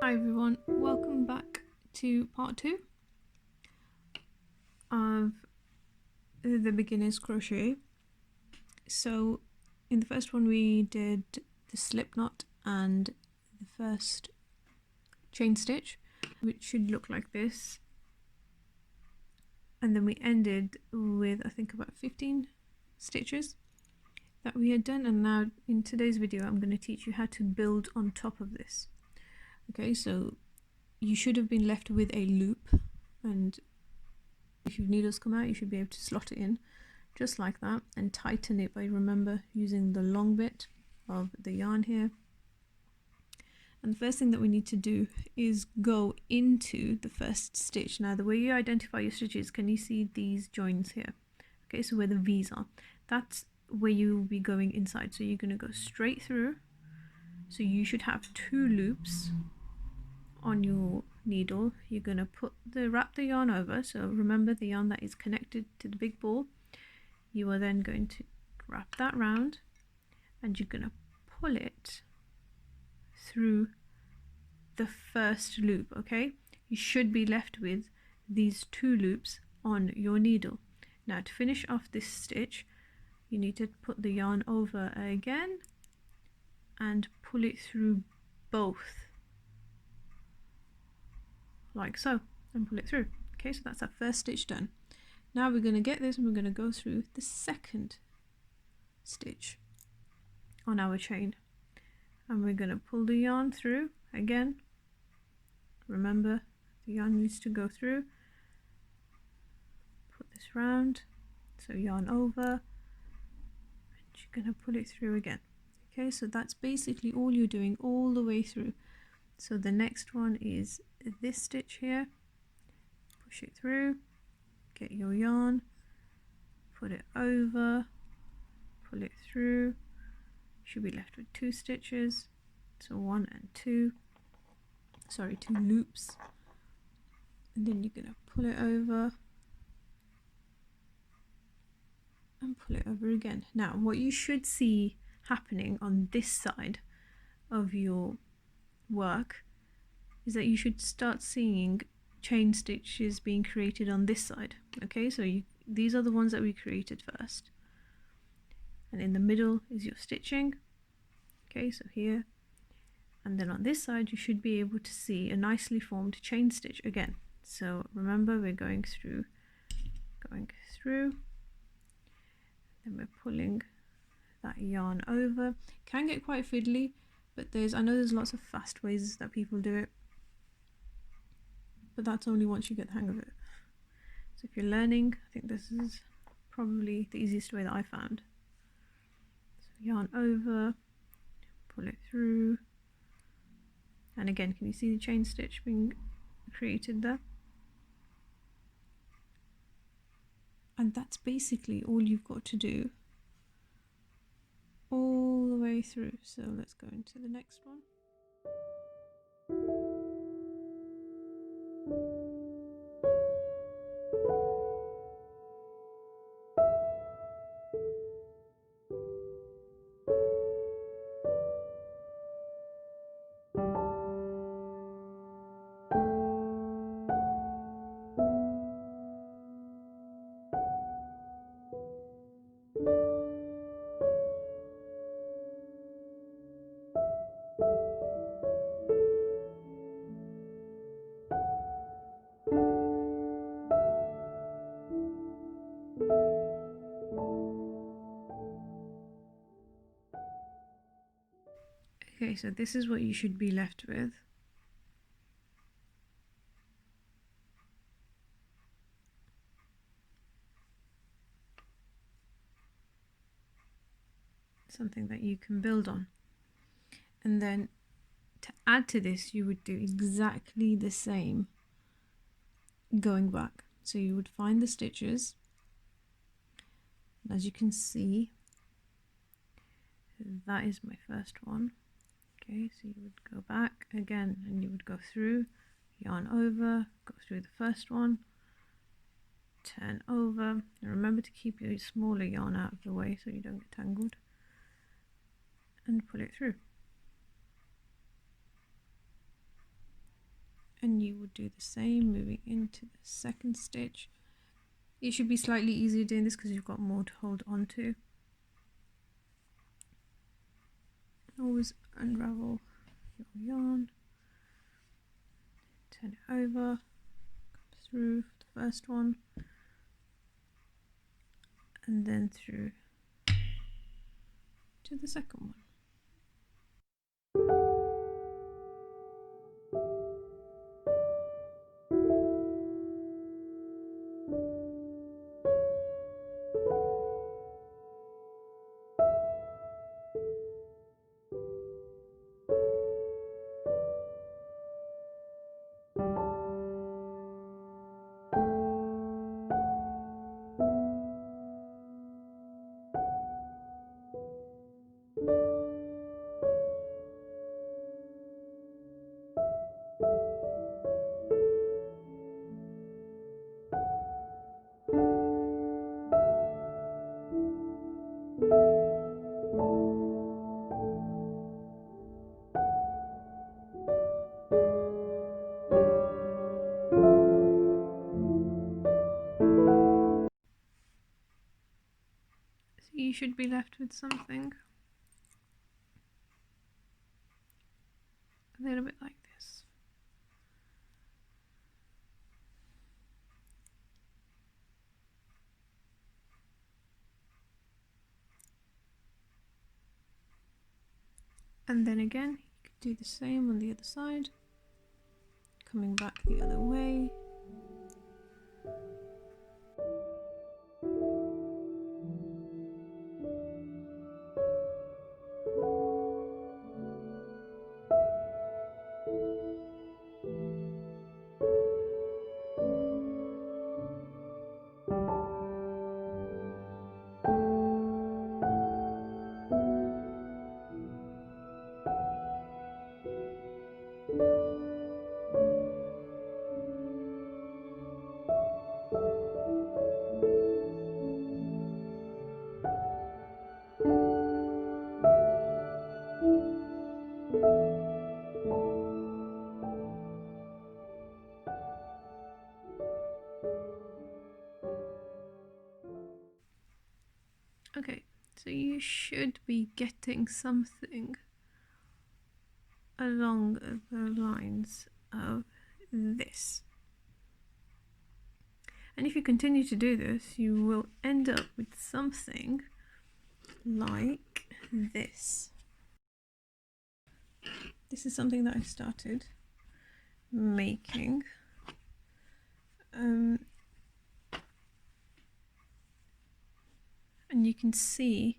Hi everyone, welcome back to part 2 of the beginner's crochet. So in the first one we did the slip knot and the first chain stitch, which should look like this, and then we ended with I think about 15 stitches that we had done, and now in today's video I'm going to teach you how to build on top of this. Okay, so you should have been left with a loop, and if your needles come out you should be able to slot it in just like that and tighten it by, remember, using the long bit of the yarn here. And the first thing that we need to do is go into the first stitch. Now the way you identify your stitches, can you see these joins here? Okay, so where the V's are, that's where you will be going inside. So you're going to go straight through, so you should have 2 loops on your needle. You're going to wrap the yarn over, so remember the yarn that is connected to the big ball. You are then going to wrap that round and you're going to pull it through the first loop. Okay, you should be left with these 2 loops on your needle. Now to finish off this stitch you need to put the yarn over again and pull it through both, like so, and pull it through. Okay, so that's our first stitch done. Now we're going to get this and we're going to go through the second stitch on our chain, and we're going to pull the yarn through again. Remember, the yarn needs to go through. Put this round, so yarn over, and you're going to pull it through again. Okay, so that's basically all you're doing all the way through. So the next one is this stitch here. Push it through, get your yarn, put it over, pull it through. You should be left with 2 stitches, so 1 and 2, sorry, 2 loops, and then you're going to pull it over and pull it over again. Now what you should see happening on this side of your work is that you should start seeing chain stitches being created on this side. Okay, so these are the ones that we created first, and in the middle is your stitching. Okay, so here, and then on this side you should be able to see a nicely formed chain stitch again. So remember, we're going through, then we're pulling that yarn over. Can get quite fiddly, but I know there's lots of fast ways that people do it, but that's only once you get the hang of it. So if you're learning, I think this is probably the easiest way that I found. So yarn over, pull it through, and again, can you see the chain stitch being created there? And that's basically all you've got to do all the way through. So let's go into the next one. Okay, so this is what you should be left with. Something that you can build on. And then to add to this, you would do exactly the same going back. So you would find the stitches, and as you can see, that is my first one. Okay, so you would go back again and you would go through, yarn over, go through the first one, turn over, and remember to keep your smaller yarn out of the way so you don't get tangled, and pull it through. again you would do the same, moving into the second stitch. It should be slightly easier doing this because you've got more to hold on to. Always unravel your yarn, turn it over, come through the first one, and then through to the second one. So you should be left with something a little bit like this. And then again, you could do the same on the other side, coming back the other way. Okay, so you should be getting something along the lines of this. And if you continue to do this, you will end up with something like this. This is something that I started making. And you can see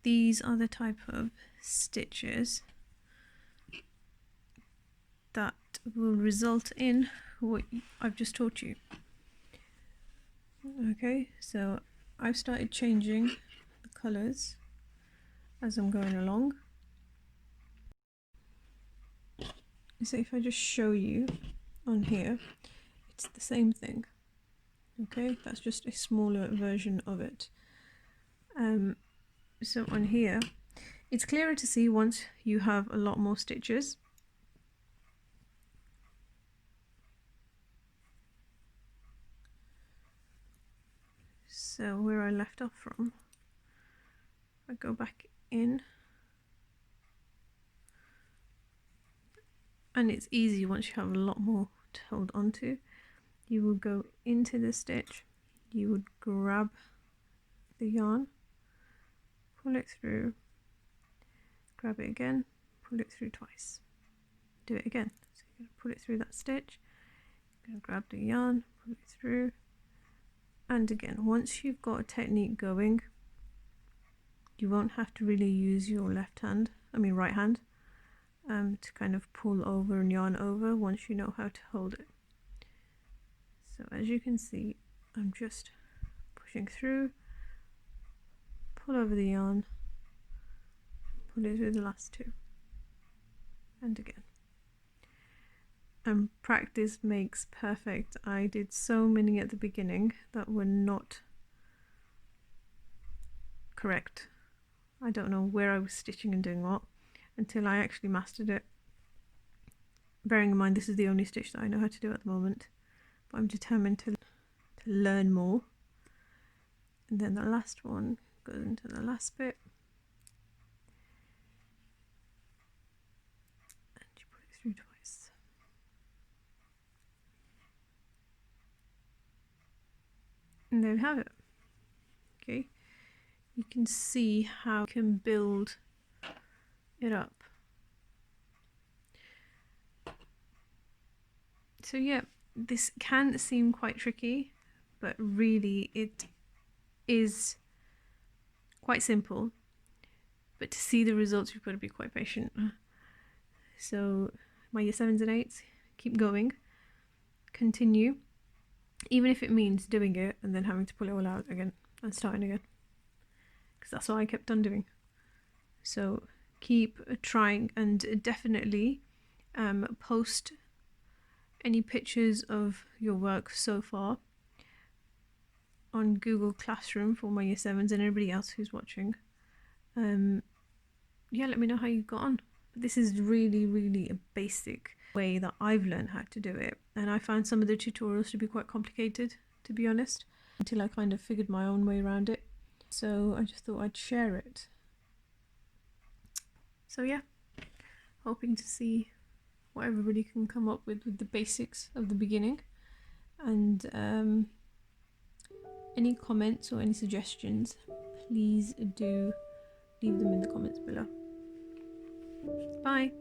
these are the type of stitches that will result in what I've just taught you. Okay, so I've started changing the colours as I'm going along. So if I just show you on here, it's the same thing. Okay, that's just a smaller version of it. So on here, it's clearer to see once you have a lot more stitches. So where I left off from, I go back in, and it's easy once you have a lot more to hold on to. You will go into the stitch, you would grab the yarn, pull it through, grab it again, pull it through twice. Do it again. So you're going to pull it through that stitch, you're going to grab the yarn, pull it through, and again, once you've got a technique going, you won't have to really use your right hand, to kind of pull over and yarn over once you know how to hold it. So as you can see, I'm just pushing through, pull over the yarn, pull it through the last two, and again. And practice makes perfect. I did so many at the beginning that were not correct. I don't know where I was stitching and doing what until I actually mastered it. bearing in mind this is the only stitch that I know how to do at the moment, but I'm determined to learn more. And then the last one goes into the last bit, and you put it through twice. And there we have it. Okay, you can see how you can build it up. So yeah, this can seem quite tricky, but really it is quite simple. But to see the results, you've got to be quite patient. So my year 7s and 8s, keep going, continue, even if it means doing it and then having to pull it all out again and starting again, because that's what I kept on doing. So keep trying, and definitely post any pictures of your work so far on Google Classroom for my year 7s and everybody else who's watching. Yeah, let me know how you got on. But this is really a basic way that I've learned how to do it, and I found some of the tutorials to be quite complicated, to be honest, until I kind of figured my own way around it. So I just thought I'd share it. So yeah, hoping to see what everybody can come up with the basics of the beginning, and any comments or any suggestions, please do leave them in the comments below. Bye!